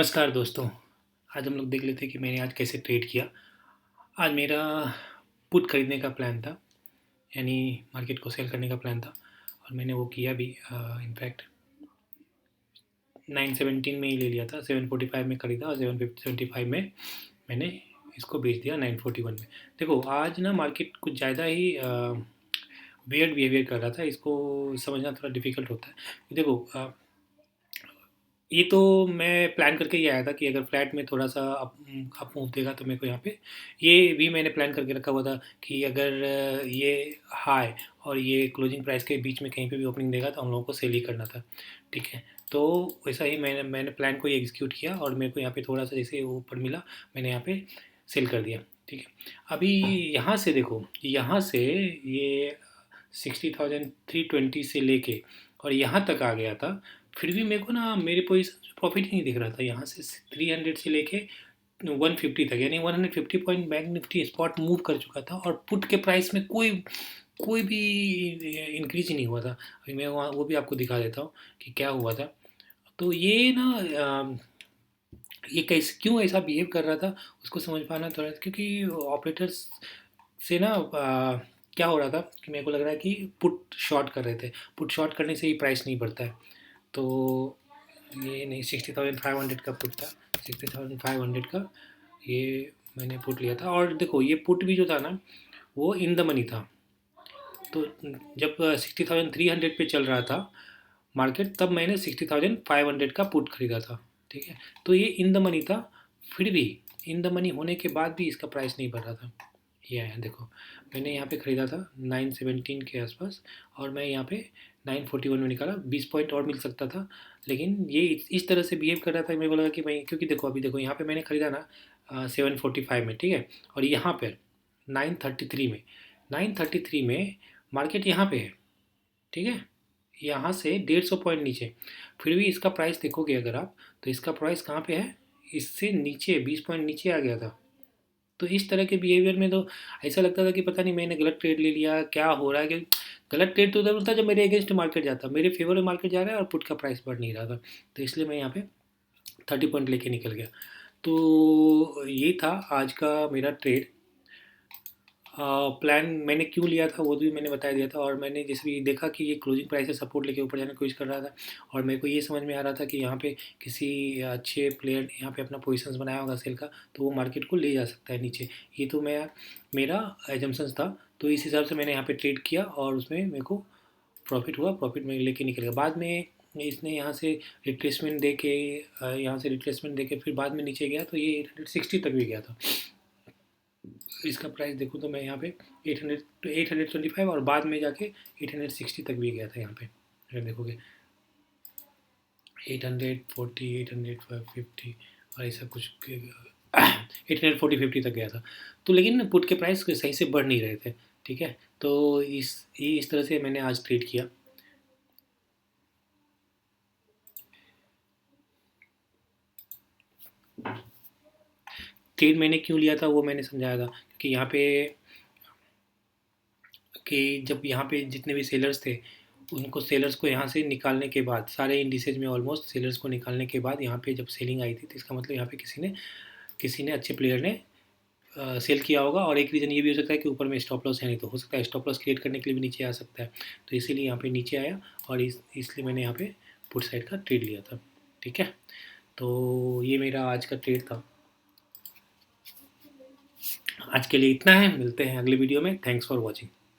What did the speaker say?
नमस्कार दोस्तों। आज हम लोग देख लेते हैं कि मैंने आज कैसे ट्रेड किया। आज मेरा पुट खरीदने का प्लान था, यानी मार्केट को सेल करने का प्लान था और मैंने वो किया भी। इनफैक्ट 917 में ही ले लिया था, 745 में खरीदा और 775 में मैंने इसको बेच दिया 941 में। देखो आज ना मार्केट कुछ ज़्यादा ही वियर्ड बिहेवियर कर रहा था, इसको समझना थोड़ा डिफ़िकल्ट होता है। देखो ये तो मैं प्लान करके ही आया था कि अगर फ्लैट में थोड़ा सा अप मूव देगा तो मेरे को यहाँ पे ये भी मैंने प्लान करके रखा हुआ था कि अगर ये हाई और ये क्लोजिंग प्राइस के बीच में कहीं पे भी ओपनिंग देगा तो हम लोगों को सेल ही करना था। ठीक है, तो वैसा ही मैंने प्लान को ही एग्जीक्यूट किया और मेरे को यहाँ पे थोड़ा सा जैसे ऊपर मिला मैंने यहाँ पे सेल कर दिया। ठीक है, अभी यहाँ से देखो, यहाँ से ये 60,320 से लेके और यहाँ तक आ गया था, फिर भी मेरे को ना मेरे पोजीशन में प्रॉफिट ही नहीं दिख रहा था। यहाँ से 300 से लेके 150 तक, यानी 150 point bank Nifty spot move कर चुका था और पुट के प्राइस में कोई कोई भी इंक्रीज ही नहीं हुआ था। अभी मैं वहाँ वो भी आपको दिखा देता हूँ कि क्या हुआ था। तो ये ना ये कैसे क्यों ऐसा बिहेव कर रहा था उसको समझ पाना थोड़ा, क्योंकि ऑपरेटर्स से ना क्या हो रहा था कि मेरे को लग रहा है कि पुट शॉर्ट कर रहे थे। पुट शॉर्ट करने से ही प्राइस नहीं बढ़ता है। तो ये नहीं, 60,500 का पुट था, 60,500 का ये मैंने पुट लिया था। और देखो ये पुट भी जो था ना वो इन द मनी था। तो जब 60,300 पे चल रहा था मार्केट तब मैंने 60,500 का पुट खरीदा था। ठीक है, तो ये इन द मनी था, फिर भी इन द मनी होने के बाद भी इसका प्राइस नहीं बढ़ रहा था। ये है देखो, मैंने यहाँ पे ख़रीदा था 917 के आसपास और मैं यहाँ पे 941 में निकाला, 20 पॉइंट और मिल सकता था। लेकिन ये इस तरह से बिहेव कर रहा था, मेरे को लगा कि भाई, क्योंकि देखो अभी देखो यहाँ पे मैंने ख़रीदा ना 745 में। ठीक है, और यहाँ पर 933 में, 933 में मार्केट यहाँ पे है। ठीक है, यहाँ से 150 पॉइंट नीचे, फिर भी इसका प्राइस देखोगे अगर आप, तो इसका प्राइस कहाँ पे है, इससे नीचे 20 पॉइंट नीचे आ गया था। तो इस तरह के बिहेवियर में तो ऐसा लगता था कि पता नहीं मैंने गलत ट्रेड ले लिया, क्या हो रहा है। कि गलत ट्रेड तो उधर होता जब मेरे अगेंस्ट मार्केट जाता, मेरे फेवर में मार्केट जा रहा है और पुट का प्राइस बढ़ नहीं रहा था। तो इसलिए मैं यहाँ पे 30 पॉइंट लेके निकल गया। तो ये था आज का मेरा ट्रेड। प्लान मैंने क्यों लिया था वो भी मैंने बता दिया था, और मैंने जैसे भी देखा कि ये क्लोजिंग प्राइस से सपोर्ट लेके ऊपर जाने की कोशिश कर रहा था और मेरे को ये समझ में आ रहा था कि यहाँ पे किसी अच्छे प्लेयर ने यहाँ पे अपना पोजीशंस बनाया होगा सेल का, तो वो मार्केट को ले जा सकता है नीचे। ये तो मेरा एजम्पन्स था, तो इस हिसाब से मैंने यहाँ पे ट्रेड किया और उसमें मेरे को प्रॉफिट हुआ, प्रॉफिट में लेके निकल गया। बाद में इसने यहाँ से रिट्रेसमेंट दे के यहाँ से रिट्रेसमेंट दे के फिर बाद में नीचे गया, तो ये 860 तक भी गया था। इसका प्राइस देखूँ तो मैं यहाँ पे 825 और बाद में जाके 860 तक भी गया था यहाँ पे। अगर देखोगे 840, 850 और ऐसा कुछ 840-50 तक गया था। तो लेकिन पुट के प्राइस सही से बढ़ नहीं रहे थे। ठीक है, तो इस तरह से मैंने आज ट्रेड किया। ट्रेड मैंने क्यों लिया था वो मैंने समझाया था, क्योंकि यहाँ पे कि जब यहाँ पे जितने भी सेलर्स थे उनको, सेलर्स को यहाँ से निकालने के बाद, सारे इंडिसेज में ऑलमोस्ट सेलर्स को निकालने के बाद यहाँ पे जब सेलिंग आई थी, तो इसका मतलब यहाँ पे किसी ने अच्छे प्लेयर ने सेल किया होगा। और एक रीज़न ये भी हो सकता है कि ऊपर में स्टॉप लॉस है, नहीं तो हो सकता है स्टॉप लॉस क्रिएट करने के लिए भी नीचे आ सकता है। तो इसीलिए यहाँ पे नीचे आया और इसलिए मैंने यहाँ पे पुट साइड का ट्रेड लिया था। ठीक है, तो ये मेरा आज का ट्रेड था। आज के लिए इतना है, मिलते हैं अगले वीडियो में। Thanks for watching.